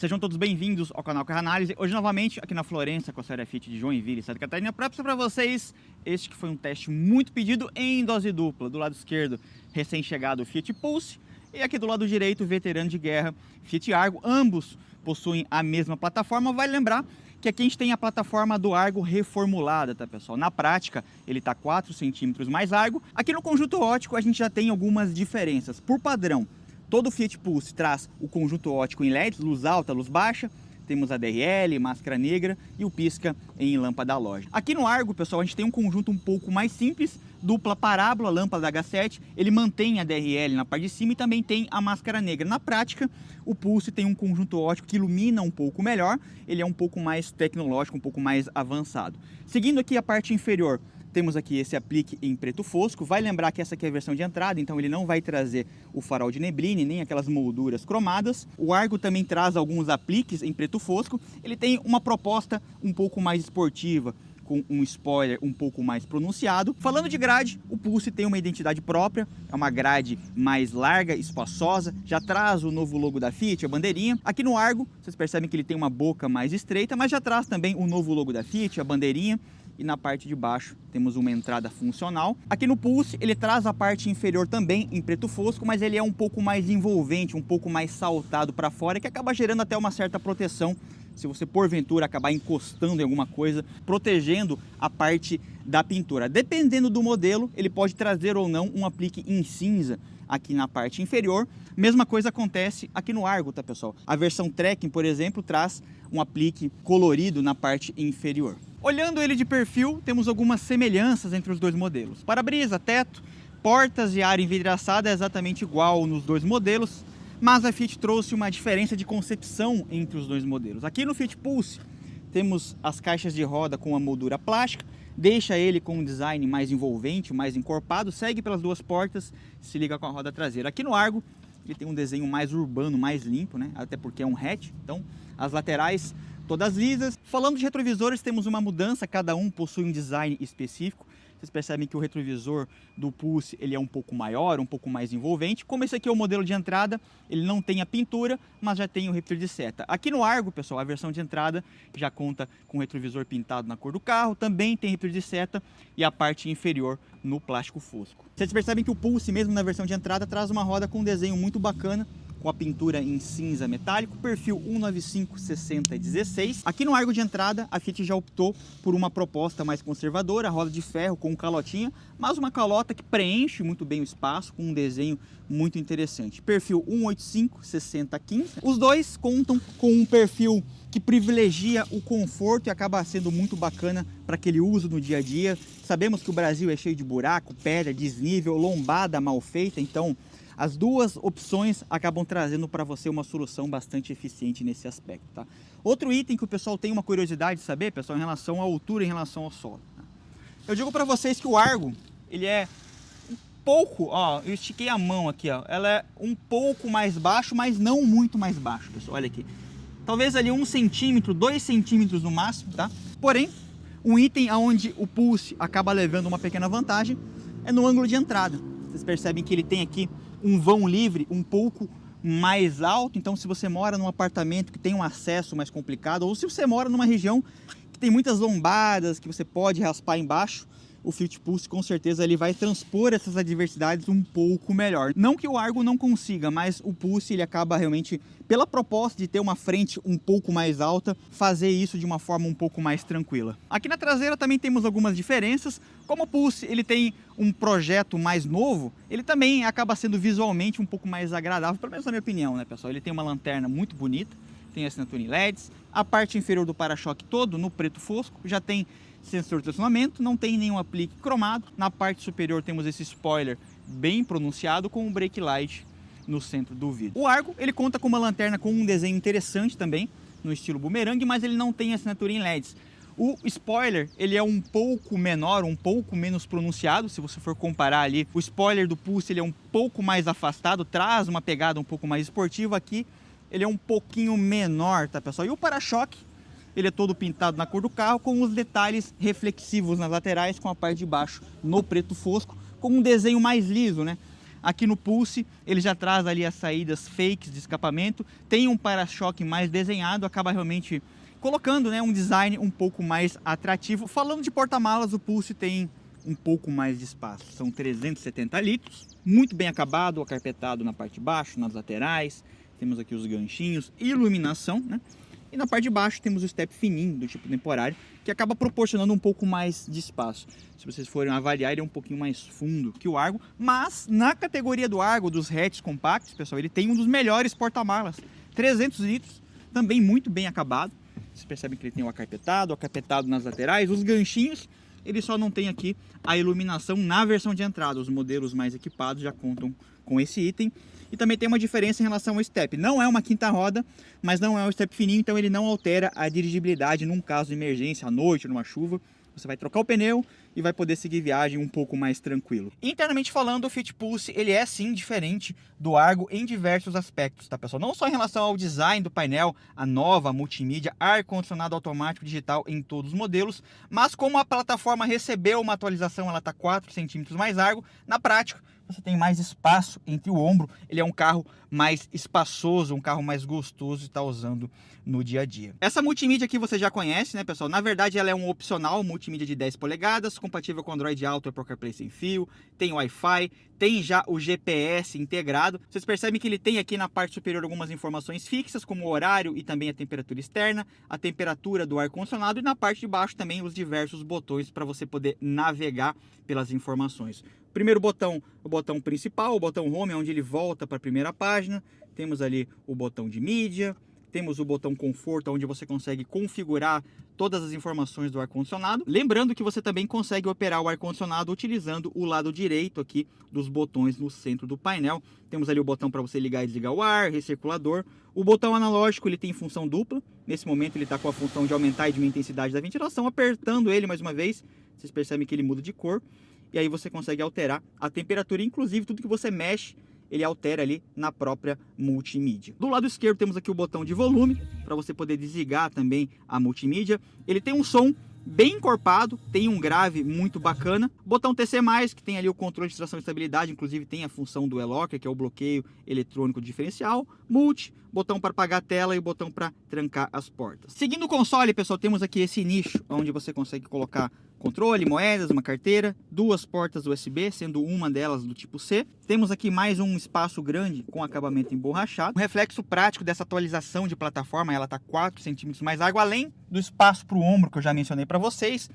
Sejam todos bem-vindos ao canal Carro Análise. Hoje novamente aqui na Florença com a série Fiat de Joinville, Santa Catarina, para mostrar para vocês este que foi um teste muito pedido em dose dupla. Do lado esquerdo, recém-chegado o Fiat Pulse e aqui do lado direito, veterano de guerra Fiat Argo. Ambos possuem a mesma plataforma. Vale lembrar que aqui a gente tem a plataforma do Argo reformulada, tá, pessoal? Na prática, ele está 4 centímetros mais largo. Aqui no conjunto óptico a gente já tem algumas diferenças. Por padrão, todo o Fiat Pulse traz o conjunto óptico em LEDs, luz alta, luz baixa. Temos a DRL, máscara negra e o pisca em lâmpada loja. Aqui no Argo, pessoal, a gente tem um conjunto um pouco mais simples, dupla parábola, lâmpada H7. Ele mantém a DRL na parte de cima e também tem a máscara negra. Na prática, o Pulse tem um conjunto óptico que ilumina um pouco melhor. Ele é um pouco mais tecnológico, um pouco mais avançado. Seguindo aqui a parte inferior, temos aqui esse aplique em preto fosco. Vai lembrar que essa aqui é a versão de entrada, então ele não vai trazer o farol de neblina, nem aquelas molduras cromadas. O Argo também traz alguns apliques em preto fosco. Ele tem uma proposta um pouco mais esportiva, com um spoiler um pouco mais pronunciado. Falando de grade, o Pulse tem uma identidade própria, é uma grade mais larga, espaçosa, já traz o novo logo da Fiat, a bandeirinha. Aqui no Argo, vocês percebem que ele tem uma boca mais estreita, mas já traz também o novo logo da Fiat, a bandeirinha. E na parte de baixo temos uma entrada funcional. Aqui no Pulse ele traz a parte inferior também em preto fosco, mas ele é um pouco mais envolvente, um pouco mais saltado para fora, que acaba gerando até uma certa proteção se você porventura acabar encostando em alguma coisa, protegendo a parte da pintura. Dependendo do modelo, ele pode trazer ou não um aplique em cinza aqui na parte inferior. Mesma coisa acontece aqui no Argo, tá, pessoal? A versão Trekking, por exemplo, traz um aplique colorido na parte inferior. Olhando ele de perfil, temos algumas semelhanças entre os dois modelos. Para-brisa, teto, portas e área envidraçada é exatamente igual nos dois modelos, mas a Fiat trouxe uma diferença de concepção entre os dois modelos. Aqui no Fiat Pulse temos as caixas de roda com a moldura plástica, deixa ele com um design mais envolvente, mais encorpado, segue pelas duas portas, se liga com a roda traseira. Aqui no Argo ele tem um desenho mais urbano, mais limpo, né? Até porque é um hatch, então as laterais todas lisas. Falando de retrovisores, temos uma mudança, cada um possui um design específico. Vocês percebem que o retrovisor do Pulse ele é um pouco maior, um pouco mais envolvente. Como esse aqui é o modelo de entrada, ele não tem a pintura, mas já tem o refletor de seta. Aqui no Argo, pessoal, a versão de entrada já conta com o retrovisor pintado na cor do carro, também tem refletor de seta e a parte inferior no plástico fosco. Vocês percebem que o Pulse, mesmo na versão de entrada, traz uma roda com um desenho muito bacana, com a pintura em cinza metálico, perfil 195/60/16. Aqui no Argo de entrada, a Fiat já optou por uma proposta mais conservadora, roda de ferro com calotinha, mas uma calota que preenche muito bem o espaço, com um desenho muito interessante. Perfil 185/60/15. Os dois contam com um perfil que privilegia o conforto e acaba sendo muito bacana para aquele uso no dia a dia. Sabemos que o Brasil é cheio de buraco, pedra, desnível, lombada mal feita, então as duas opções acabam trazendo para você uma solução bastante eficiente nesse aspecto, tá? Outro item que o pessoal tem uma curiosidade de saber, pessoal, em relação à altura, em relação ao solo, tá? Eu digo para vocês que o Argo, ele é um pouco, ó, eu estiquei a mão aqui, ó, ela é um pouco mais baixo, mas não muito mais baixo, pessoal, olha aqui. Talvez ali 1 centímetro, 2 centímetros no máximo, tá? Porém, um item onde o Pulse acaba levando uma pequena vantagem é no ângulo de entrada. Vocês percebem que ele tem aqui um vão livre um pouco mais alto, então se você mora num apartamento que tem um acesso mais complicado, ou se você mora numa região que tem muitas lombadas, que você pode raspar embaixo, o Fiat Pulse com certeza ele vai transpor essas adversidades um pouco melhor. Não que o Argo não consiga, mas o Pulse ele acaba realmente, pela proposta de ter uma frente um pouco mais alta, fazer isso de uma forma um pouco mais tranquila. Aqui na traseira também temos algumas diferenças. Como o Pulse ele tem um projeto mais novo, ele também acaba sendo visualmente um pouco mais agradável, pelo menos na minha opinião, né, pessoal? Ele tem uma lanterna muito bonita, tem assinatura em LEDs, a parte inferior do para-choque todo no preto fosco, já tem sensor de estacionamento, não tem nenhum aplique cromado. Na parte superior temos esse spoiler bem pronunciado com um brake light no centro do vidro. O Argo ele conta com uma lanterna com um desenho interessante também, no estilo bumerangue, mas ele não tem assinatura em LEDs. O spoiler ele é um pouco menor, um pouco menos pronunciado. Se você for comparar ali, o spoiler do Pulse ele é um pouco mais afastado, traz uma pegada um pouco mais esportiva. Aqui ele é um pouquinho menor, tá, pessoal? E o para-choque ele é todo pintado na cor do carro, com os detalhes reflexivos nas laterais, com a parte de baixo no preto fosco, com um desenho mais liso, né? Aqui no Pulse, ele já traz ali as saídas fakes de escapamento, tem um para-choque mais desenhado, acaba realmente colocando, né, um design um pouco mais atrativo. Falando de porta-malas, o Pulse tem um pouco mais de espaço, são 370 litros, muito bem acabado, acarpetado na parte de baixo, nas laterais, temos aqui os ganchinhos, iluminação, né? E na parte de baixo temos o step fininho, do tipo temporário, que acaba proporcionando um pouco mais de espaço. Se vocês forem avaliar, ele é um pouquinho mais fundo que o Argo, mas na categoria do Argo, dos hatches compactos, pessoal, ele tem um dos melhores porta-malas, 300 litros, também muito bem acabado. Vocês percebem que ele tem o acarpetado nas laterais, os ganchinhos. Ele só não tem aqui a iluminação na versão de entrada. Os modelos mais equipados já contam com esse item. E também tem uma diferença em relação ao step. Não é uma quinta roda, mas não é um step fininho, então ele não altera a dirigibilidade num caso de emergência, à noite, numa chuva. Você vai trocar o pneu e vai poder seguir viagem um pouco mais tranquilo. Internamente falando, o Fit Pulse, ele é sim diferente do Argo em diversos aspectos, tá pessoal? Não só em relação ao design do painel, a nova multimídia, ar-condicionado automático digital em todos os modelos, mas como a plataforma recebeu uma atualização, ela está 4 centímetros mais largo, na prática você tem mais espaço entre o ombro, ele é um carro mais espaçoso, um carro mais gostoso de estar usando no dia a dia. Essa multimídia aqui você já conhece, né pessoal? Na verdade ela é um opcional multimídia de 10 polegadas, compatível com Android Auto e Apple CarPlay sem fio, tem Wi-Fi, tem já o GPS integrado. Vocês percebem que ele tem aqui na parte superior algumas informações fixas, como o horário e também a temperatura externa, a temperatura do ar-condicionado e na parte de baixo também os diversos botões para você poder navegar pelas informações. Primeiro botão, o botão principal, o botão Home, onde ele volta para a primeira página. Temos ali o botão de mídia, temos o botão Conforto, onde você consegue configurar todas as informações do ar-condicionado. Lembrando que você também consegue operar o ar-condicionado utilizando o lado direito aqui dos botões no centro do painel. Temos ali o botão para você ligar e desligar o ar, recirculador. O botão analógico ele tem função dupla. Nesse momento ele está com a função de aumentar e diminuir a intensidade da ventilação. Apertando ele mais uma vez, vocês percebem que ele muda de cor. E aí você consegue alterar a temperatura, inclusive tudo que você mexe, ele altera ali na própria multimídia. Do lado esquerdo temos aqui o botão de volume, para você poder desligar também a multimídia. Ele tem um som bem encorpado, tem um grave muito bacana. Botão TC+, que tem ali o controle de tração e estabilidade, inclusive tem a função do E-Locker, que é o bloqueio eletrônico diferencial. Multi, botão para apagar a tela e o botão para trancar as portas. Seguindo o console, pessoal, temos aqui esse nicho, onde você consegue colocar controle, moedas, uma carteira, duas portas USB, sendo uma delas do tipo C. Temos aqui mais um espaço grande com acabamento emborrachado. O reflexo prático dessa atualização de plataforma, ela está 4 centímetros mais largo, além do espaço para o ombro que eu já mencionei para vocês.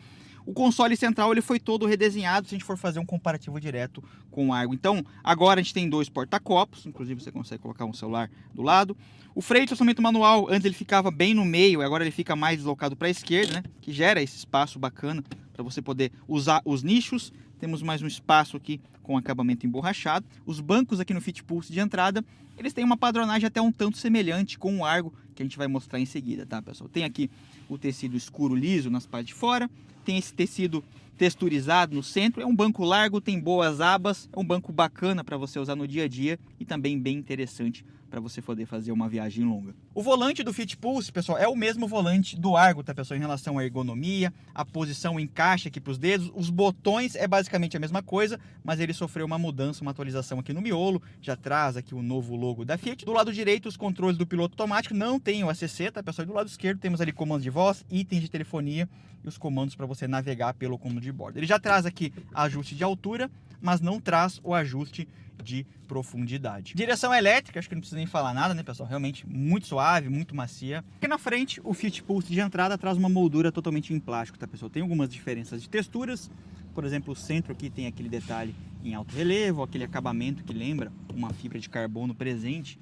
O console central ele foi todo redesenhado se a gente for fazer um comparativo direto com o Argo. Então, agora a gente tem dois porta-copos, inclusive você consegue colocar um celular do lado. O freio de estacionamento manual, antes ele ficava bem no meio, agora ele fica mais deslocado para a esquerda, né? Que gera esse espaço bacana para você poder usar os nichos. Temos mais um espaço aqui com acabamento emborrachado. Os bancos aqui no Fit Pulse de entrada, eles têm uma padronagem até um tanto semelhante com o Argo, que a gente vai mostrar em seguida, tá, pessoal? Tem aqui o tecido escuro liso nas partes de fora, tem esse tecido texturizado no centro, é um banco largo, tem boas abas, é um banco bacana para você usar no dia a dia e também bem interessante para você poder fazer uma viagem longa. O volante do Fit Pulse, pessoal, é o mesmo volante do Argo, tá, pessoal? Em relação à ergonomia, a posição, o encaixe aqui para os dedos, os botões é basicamente a mesma coisa, mas ele sofreu uma mudança, uma atualização aqui no miolo, já traz aqui o novo logo da Fiat. Do lado direito, os controles do piloto automático, não tem o ACC, tá, pessoal? E do lado esquerdo temos ali comandos de voz, itens de telefonia e os comandos para você navegar pelo comando de bordo. Ele já traz aqui ajuste de altura, mas não traz o ajuste de profundidade. Direção elétrica, acho que não precisa nem falar nada, né, pessoal? Realmente muito suave, muito macia. Aqui na frente, o Fit Pulse de entrada traz uma moldura totalmente em plástico, tá, pessoal? Tem algumas diferenças de texturas. Por exemplo, o centro aqui tem aquele detalhe em alto relevo, aquele acabamento que lembra uma fibra de carbono presente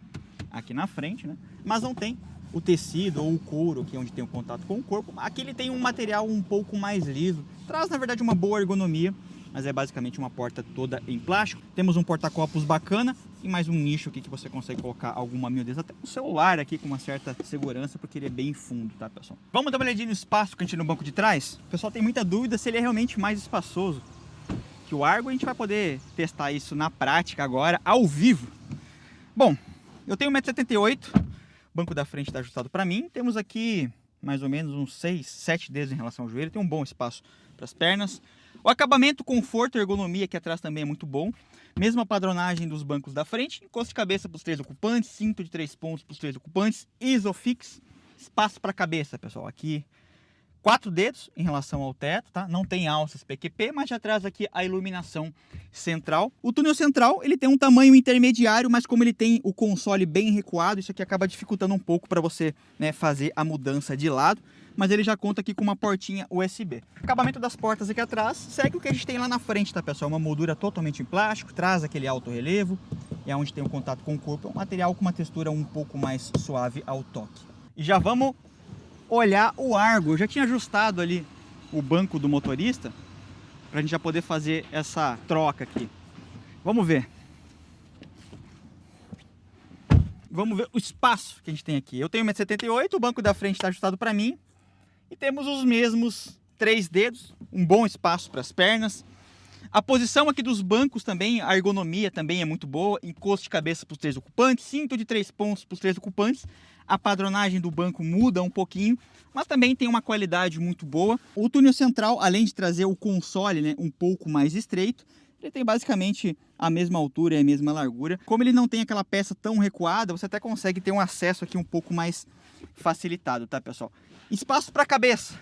aqui na frente, né? Mas não tem o tecido ou o couro, que é onde tem o contato com o corpo. Aqui ele tem um material um pouco mais liso. Traz, na verdade, uma boa ergonomia, mas é basicamente uma porta toda em plástico. Temos um porta-copos bacana e mais um nicho aqui que você consegue colocar alguma miudez, até um celular aqui com uma certa segurança, porque ele é bem fundo, tá, pessoal? Vamos dar uma olhadinha no espaço que a gente tem no banco de trás? O pessoal tem muita dúvida se ele é realmente mais espaçoso que o Argo. A gente vai poder testar isso na prática agora, ao vivo. Bom, eu tenho 1,78 m, o banco da frente está ajustado para mim. Temos aqui mais ou menos uns 6, 7 dedos em relação ao joelho, tem um bom espaço para as pernas. O acabamento, conforto e ergonomia aqui atrás também é muito bom. Mesma padronagem dos bancos da frente, encosto de cabeça para os 3 ocupantes, cinto de 3 pontos para os 3 ocupantes, Isofix, espaço para a cabeça, pessoal, aqui 4 dedos em relação ao teto, tá? Não tem alças PQP, mas já traz aqui a iluminação central. O túnel central, ele tem um tamanho intermediário, mas como ele tem o console bem recuado, isso aqui acaba dificultando um pouco para você, né, fazer a mudança de lado. Mas ele já conta aqui com uma portinha USB. O acabamento das portas aqui atrás segue o que a gente tem lá na frente, tá, pessoal? Uma moldura totalmente em plástico, traz aquele alto relevo, é onde tem o contato com o corpo. É um material com uma textura um pouco mais suave ao toque. E já vamos olhar o Argo. Eu já tinha ajustado ali o banco do motorista para a gente já poder fazer essa troca aqui. Vamos ver. Vamos ver o espaço que a gente tem aqui. Eu tenho 1,78 m, o banco da frente está ajustado para mim. E temos os mesmos 3 dedos, um bom espaço para as pernas. A posição aqui dos bancos também, a ergonomia também é muito boa. Encosto de cabeça para os 3 ocupantes, cinto de 3 pontos para os 3 ocupantes. A padronagem do banco muda um pouquinho, mas também tem uma qualidade muito boa. O túnel central, além de trazer o console, né, um pouco mais estreito, ele tem basicamente a mesma altura e a mesma largura. Como ele não tem aquela peça tão recuada, você até consegue ter um acesso aqui um pouco mais facilitado, tá, pessoal? Espaço para a cabeça.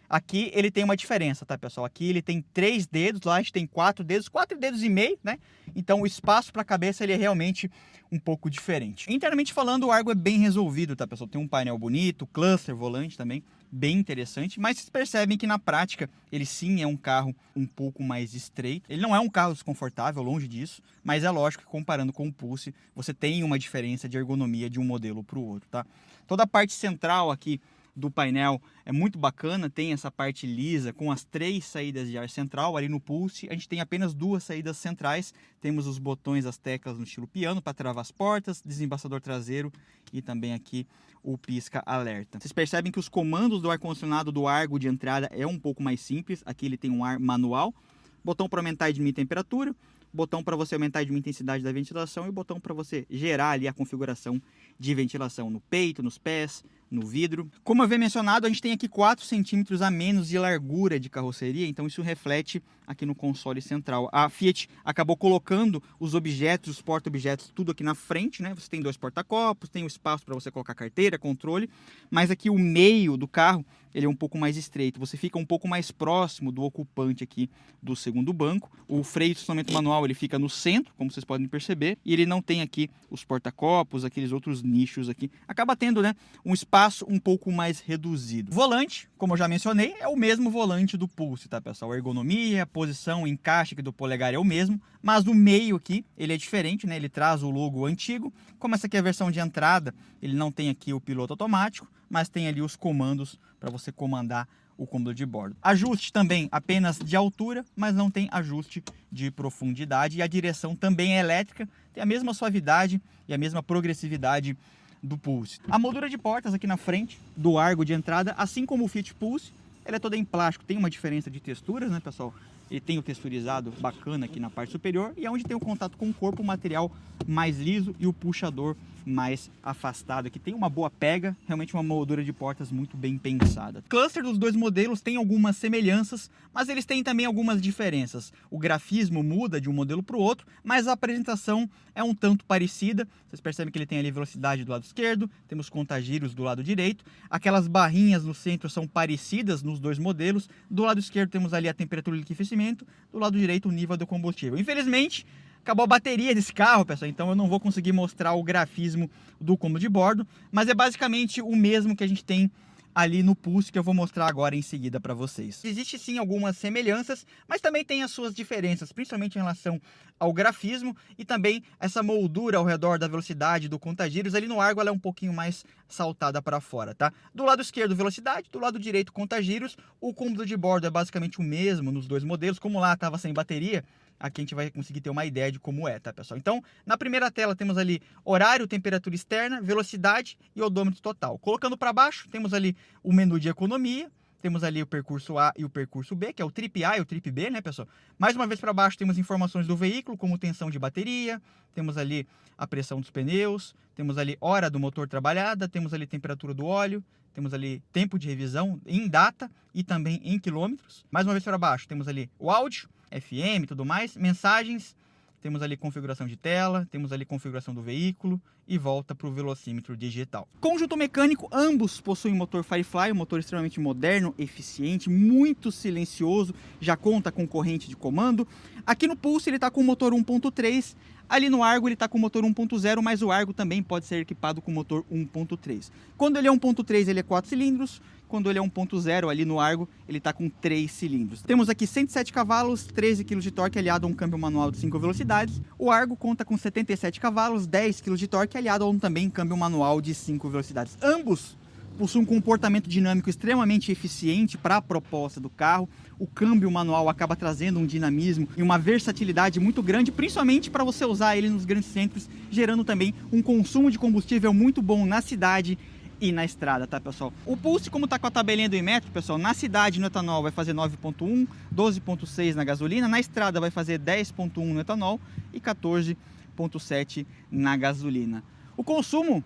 Aqui ele tem uma diferença, tá, pessoal? Aqui ele tem 3 dedos, lá a gente tem 4 dedos, 4 dedos e meio, né? Então o espaço para a cabeça ele é realmente um pouco diferente. Internamente falando, o Argo é bem resolvido, tá, pessoal? Tem um painel bonito, cluster, volante também, bem interessante. Mas vocês percebem que na prática ele sim é um carro um pouco mais estreito. Ele não é um carro desconfortável, longe disso. Mas é lógico que comparando com o Pulse, você tem uma diferença de ergonomia de um modelo para o outro, tá? Toda a parte central aqui do painel é muito bacana, tem essa parte lisa com as 3 saídas de ar central. Ali no Pulse a gente tem apenas 2 saídas centrais, temos os botões, as teclas no estilo piano para travar as portas, desembaçador traseiro e também aqui o pisca-alerta. Vocês percebem que os comandos do ar-condicionado do Argo de entrada é um pouco mais simples. Aqui ele tem um ar manual, botão para aumentar e diminuir a temperatura, botão para você aumentar e diminuir a intensidade da ventilação e o botão para você gerar ali a configuração de ventilação no peito, nos pés, no vidro. Como eu havia mencionado, a gente tem aqui 4 centímetros a menos de largura de carroceria, então isso reflete aqui no console central. A Fiat acabou colocando os objetos, os porta-objetos, tudo aqui na frente, né? Você tem 2 porta-copos, tem o espaço para você colocar carteira, controle, mas aqui o meio do carro ele é um pouco mais estreito, você fica um pouco mais próximo do ocupante aqui do segundo banco. O freio de estacionamento manual ele fica no centro, como vocês podem perceber, e ele não tem aqui os porta-copos, aqueles outros nichos aqui. Acaba tendo, né, um espaço um pouco mais reduzido. Volante, como eu já mencionei, é o mesmo volante do Pulse, tá, pessoal? A ergonomia, a posição, o encaixe aqui do polegar é o mesmo, mas o meio aqui, ele é diferente, né? Ele traz o logo antigo. Como essa aqui é a versão de entrada, ele não tem aqui o piloto automático, mas tem ali os comandos para você comandar o cômodo de bordo. Ajuste também apenas de altura, mas não tem ajuste de profundidade. E a direção também é elétrica, tem a mesma suavidade e a mesma progressividade do Pulse. A moldura de portas aqui na frente do Argo de entrada, assim como o Fiat Pulse, ela é toda em plástico. Tem uma diferença de texturas, né, pessoal? Ele tem o texturizado bacana aqui na parte superior e é onde tem o contato com o corpo, o material mais liso e o puxador mais afastado. Aqui tem uma boa pega, realmente uma moldura de portas muito bem pensada. O cluster dos 2 modelos tem algumas semelhanças, mas eles têm também algumas diferenças. O grafismo muda de um modelo para o outro, mas a apresentação é um tanto parecida. Vocês percebem que ele tem ali velocidade do lado esquerdo, temos contagiros do lado direito. Aquelas barrinhas no centro são parecidas nos 2 modelos. Do lado esquerdo temos ali a temperatura de liquefacimento, do lado direito o nível do combustível. Infelizmente, acabou a bateria desse carro, pessoal, então eu não vou conseguir mostrar o grafismo do cômodo de bordo, mas é basicamente o mesmo que a gente tem ali no Pulse, que eu vou mostrar agora em seguida para vocês. Existe sim algumas semelhanças, mas também tem as suas diferenças, principalmente em relação ao grafismo e também essa moldura ao redor da velocidade do contagiros. Ali no Argo ela é um pouquinho mais saltada para fora, tá? Do lado esquerdo velocidade, do lado direito contagiros. O cômodo de bordo é basicamente o mesmo nos 2 modelos, como lá estava sem bateria. Aqui a gente vai conseguir ter uma ideia de como é, tá, pessoal? Então, na primeira tela temos ali horário, temperatura externa, velocidade e odômetro total. Colocando para baixo, temos ali o menu de economia, temos ali o percurso A e o percurso B, que é o trip A e o trip B, né, pessoal? Mais uma vez para baixo temos informações do veículo, como tensão de bateria, temos ali a pressão dos pneus, temos ali hora do motor trabalhada, temos ali temperatura do óleo, temos ali tempo de revisão em data e também em quilômetros. Mais uma vez para baixo, temos ali o áudio, FM e tudo mais, mensagens, temos ali configuração de tela, temos ali configuração do veículo e volta para o velocímetro digital. Conjunto mecânico, ambos possuem motor Firefly, um motor extremamente moderno, eficiente, muito silencioso, já conta com corrente de comando. Aqui no Pulse ele está com o motor 1.3, ali no Argo ele está com o motor 1.0, mas o Argo também pode ser equipado com motor 1.3. Quando ele é 1.3 ele é 4 cilindros, quando ele é 1.0 ali no Argo, ele está com 3 cilindros. Temos aqui 107 cavalos, 13 kg de torque aliado a um câmbio manual de 5 velocidades. O Argo conta com 77 cavalos, 10 kg de torque aliado a um também câmbio manual de 5 velocidades. Ambos possuem um comportamento dinâmico extremamente eficiente para a proposta do carro. O câmbio manual acaba trazendo um dinamismo e uma versatilidade muito grande, principalmente para você usar ele nos grandes centros, gerando também um consumo de combustível muito bom na cidade e na estrada, tá, pessoal? O Pulse, como tá com a tabelinha do Inmetro, pessoal, na cidade no etanol vai fazer 9.1, 12.6 na gasolina, na estrada vai fazer 10.1 no etanol e 14.7 na gasolina. O consumo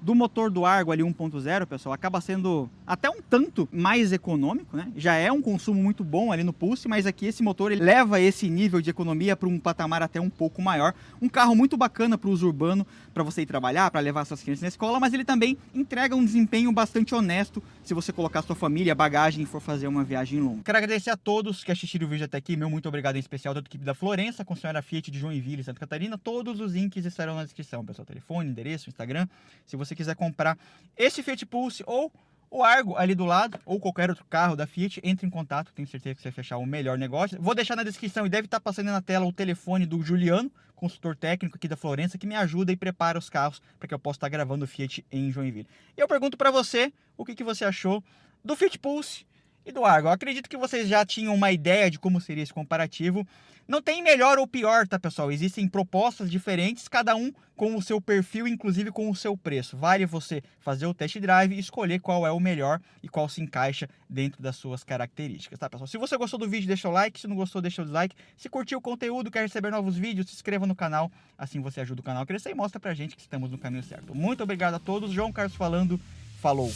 do motor do Argo ali 1.0, pessoal, acaba sendo até um tanto mais econômico, né? Já é um consumo muito bom ali no Pulse, mas aqui esse motor ele leva esse nível de economia para um patamar até um pouco maior. Um carro muito bacana para o uso urbano, para você ir trabalhar, para levar suas crianças na escola, mas ele também entrega um desempenho bastante honesto se você colocar sua família, bagagem e for fazer uma viagem longa. Quero agradecer a todos que assistiram o vídeo até aqui, meu muito obrigado em especial da equipe da Florença, concessionária Fiat de Joinville, Santa Catarina. Todos os links estarão na descrição, pessoal, telefone, endereço, Instagram. Se você quiser comprar esse Fiat Pulse ou o Argo ali do lado, ou qualquer outro carro da Fiat, entre em contato, tenho certeza que você vai fechar o melhor negócio. Vou deixar na descrição e deve estar passando na tela o telefone do Juliano, consultor técnico aqui da Florença, que me ajuda e prepara os carros para que eu possa estar gravando o Fiat em Joinville. E eu pergunto para você, o que você achou do Fiat Pulse e do Argo? Eu acredito que vocês já tinham uma ideia de como seria esse comparativo. Não tem melhor ou pior, tá, pessoal? Existem propostas diferentes, cada um com o seu perfil, inclusive com o seu preço. Vale você fazer o test drive e escolher qual é o melhor e qual se encaixa dentro das suas características, tá, pessoal? Se você gostou do vídeo, deixa o like. Se não gostou, deixa o dislike. Se curtiu o conteúdo, quer receber novos vídeos, se inscreva no canal. Assim você ajuda o canal a crescer e mostra pra gente que estamos no caminho certo. Muito obrigado a todos. João Carlos falando. Falou!